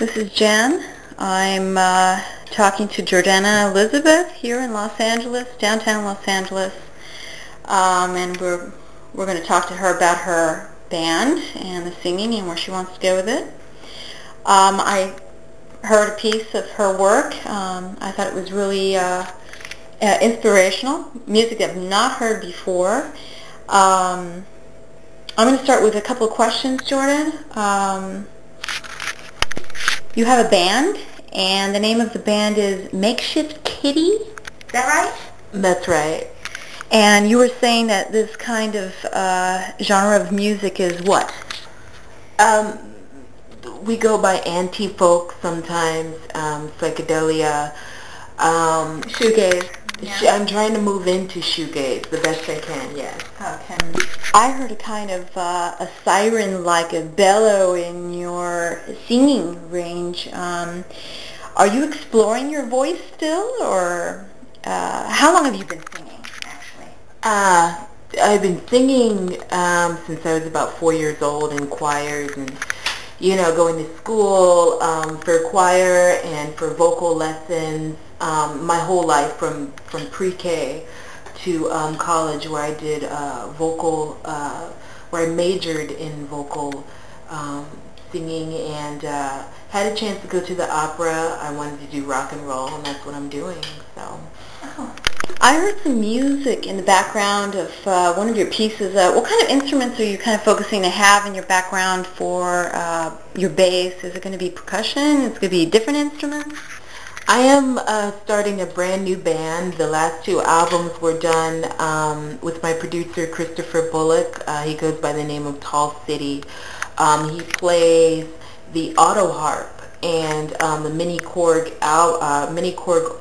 This is Jen. I'm talking to Jordannah Elizabeth here in Los Angeles, downtown Los Angeles, and we're going to talk to her about her band and the singing and where she wants to go with it. I heard a piece of her work. I thought it was really inspirational, music I've not heard before. I'm going to start with a couple of questions, Jordan. You have a band, and the name of the band is Makeshivt Kity. Is that right? That's right. And you were saying that this kind of genre of music is what? We go by anti-folk sometimes, psychedelia. Shoegaze. Yeah. I'm trying to move into shoegaze the best I can, yes. Okay. I heard a kind of a siren, like a bellow in your singing range. Are you exploring your voice still, or how long have you been singing, actually? I've been singing since I was about 4 years old in choirs and, going to school for choir and for vocal lessons my whole life from pre-K to college, where I did where I majored in vocal singing and had a chance to go to the opera. I wanted to do rock and roll, and that's what I'm doing. So. Oh. I heard some music in the background of one of your pieces. What kind of instruments are you kind of focusing to have in your background for your bass? Is it going to be percussion? Is it going to be different instruments? I am starting a brand new band. The last 2 albums were done with my producer, Christopher Bullock. He goes by the name of Tall City. He plays the auto harp and the mini Korg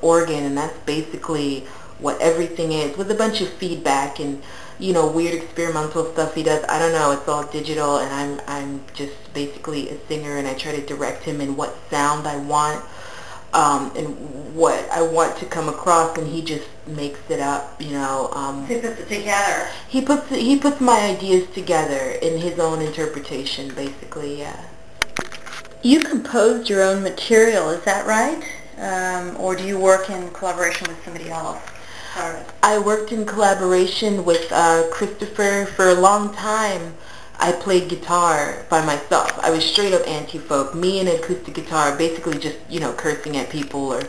organ, and that's basically what everything is, with a bunch of feedback and weird experimental stuff he does. I don't know, it's all digital, and I'm just basically a singer, and I try to direct him in what sound I want and what I want to come across, and he just makes it up. He puts it together. He puts my ideas together in his own interpretation, basically. Yeah. You composed your own material, is that right? Or do you work in collaboration with somebody else? I worked in collaboration with Christopher for a long time. I played guitar by myself. I was straight up anti-folk. Me and an acoustic guitar, basically just, cursing at people or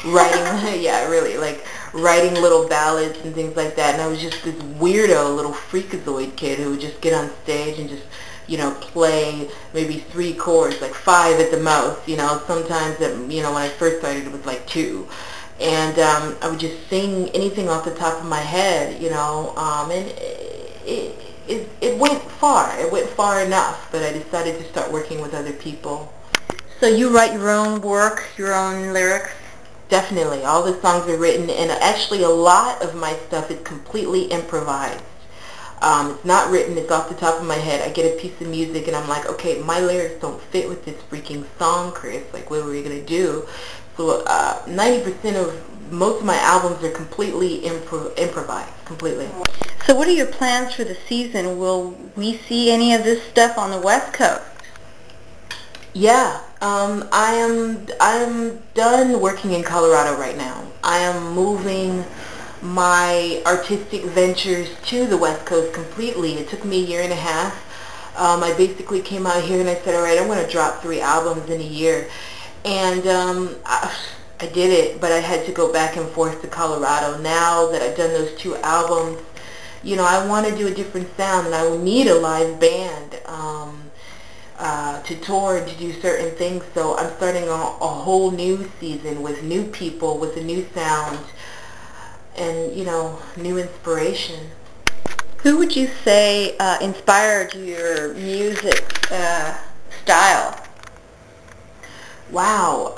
writing, yeah, really, like writing little ballads and things like that. And I was just this weirdo little freakazoid kid who would just get on stage and just, play maybe 3 chords, like 5 at the most. Sometimes, when I first started, it was like 2. And I would just sing anything off the top of my head, and it went far. It went far enough, but I decided to start working with other people. So you write your own work, your own lyrics? Definitely. All the songs are written, and actually a lot of my stuff is completely improvised. It's not written, it's off the top of my head. I get a piece of music and I'm like, okay, my lyrics don't fit with this freaking song, Chris. Like, what were we going to do? So 90% of most of my albums are completely improvised, completely. So what are your plans for the season? Will we see any of this stuff on the West Coast? Yeah, I'm done working in Colorado right now. I am moving my artistic ventures to the West Coast completely. It took me a year and a half. I basically came out here and I said, all right, I'm going to drop 3 albums in a year. And I did it, but I had to go back and forth to Colorado. Now that I've done those 2 albums, I want to do a different sound, and I will need a live band to tour and to do certain things. So I'm starting a whole new season with new people, with a new sound, and, new inspiration. Who would you say inspired your music style? Wow.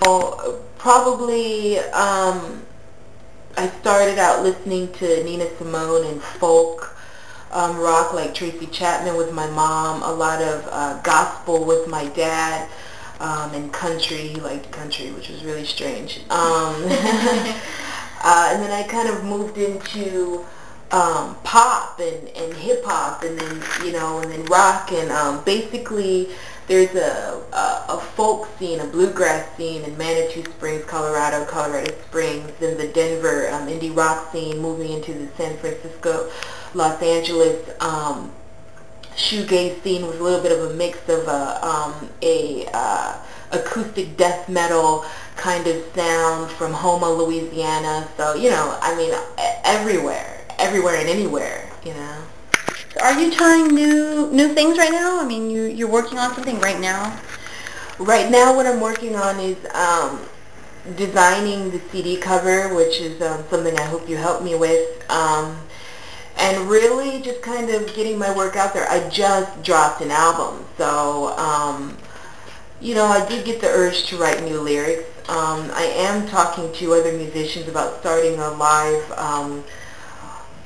Well, probably I started out listening to Nina Simone and folk rock, like Tracy Chapman with my mom, a lot of gospel with my dad, and country. He liked country, which was really strange. And then I kind of moved into pop and hip hop, and then and then rock, and basically there's a folk scene, a bluegrass scene in Manitou Springs, Colorado Springs, then the Denver indie rock scene, moving into the San Francisco, Los Angeles shoegaze scene with a little bit of a mix of acoustic death metal kind of sound from Houma, Louisiana. So I mean, everywhere and anywhere. Are you trying new things right now? I mean, you're working on something right now? Right now what I'm working on is designing the CD cover, which is something I hope you help me with, and really just kind of getting my work out there. I just dropped an album, so I did get the urge to write new lyrics. I am talking to other musicians about starting a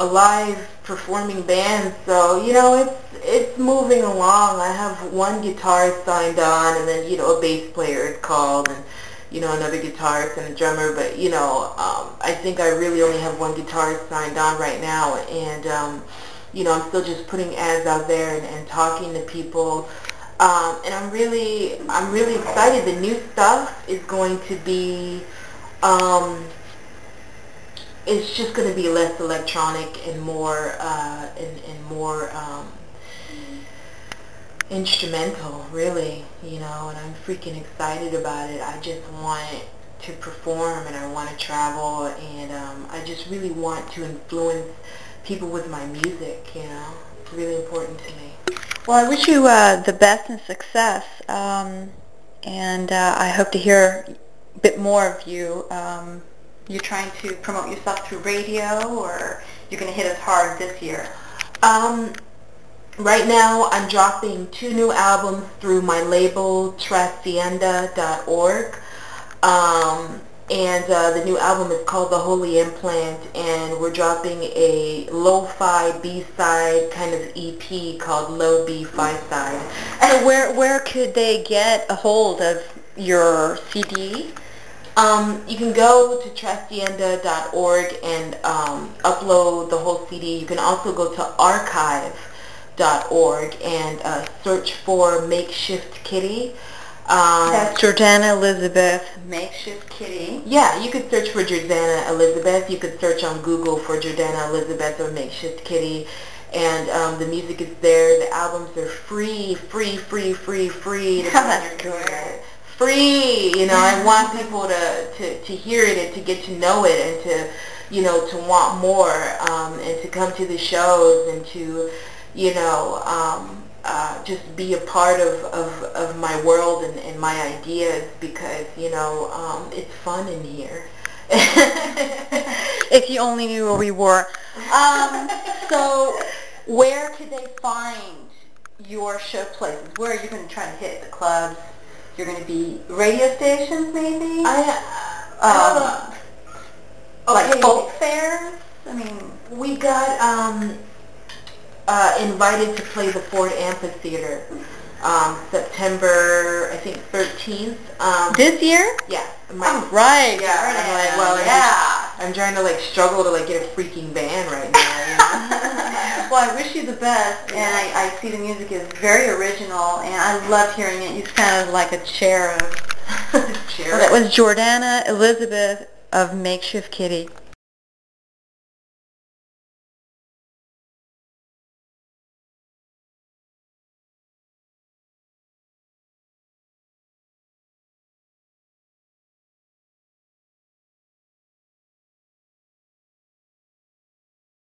live performing band, so it's moving along. I have one guitar signed on, and then a bass player is called, and another guitarist and a drummer, but I think I really only have one guitarist signed on right now, and I'm still just putting ads out there and talking to people, and I'm really excited. The new stuff is going to be it's just going to be less electronic and more more instrumental, really, and I'm freaking excited about it. I just want to perform, and I want to travel, and I just really want to influence people with my music. It's really important to me. Well, I wish you the best and success, and I hope to hear a bit more of you. You're trying to promote yourself through radio, or you're going to hit us hard this year? Right now I'm dropping 2 new albums through my label, Trascienda.org. And the new album is called The Holy Implant, and we're dropping a lo-fi B-side kind of EP called Low B-Fi Side. So where could they get a hold of your CD? You can go to Trascienda.org and upload the whole CD. You can also go to archive.org and search for Makeshivt Kity. That's Jordannah Elizabeth, Makeshivt Kity. Yeah, you could search for Jordannah Elizabeth. You could search on Google for Jordannah Elizabeth or Makeshivt Kity. And the music is there. The albums are free to That's good. Free, I want people to hear it and to get to know it, and to to want more, and to come to the shows, and to just be a part of my world and my ideas, because it's fun in here. If you only knew where we were. So where could they find your show places? Where are you going to try to hit? The clubs? You're going to be radio stations, maybe? Like folk fairs? I mean, we got invited to play the Ford Amphitheater September, I think, 13th. This year? Yeah. Right. Yeah. And I'm like, well, I'm trying to struggle to get a freaking band right now. Well, I wish you the best, and I see the music is very original, and I love hearing it. You sounded like a cherub. Cherub. Well, that was Jordannah Elizabeth of Makeshivt Kity.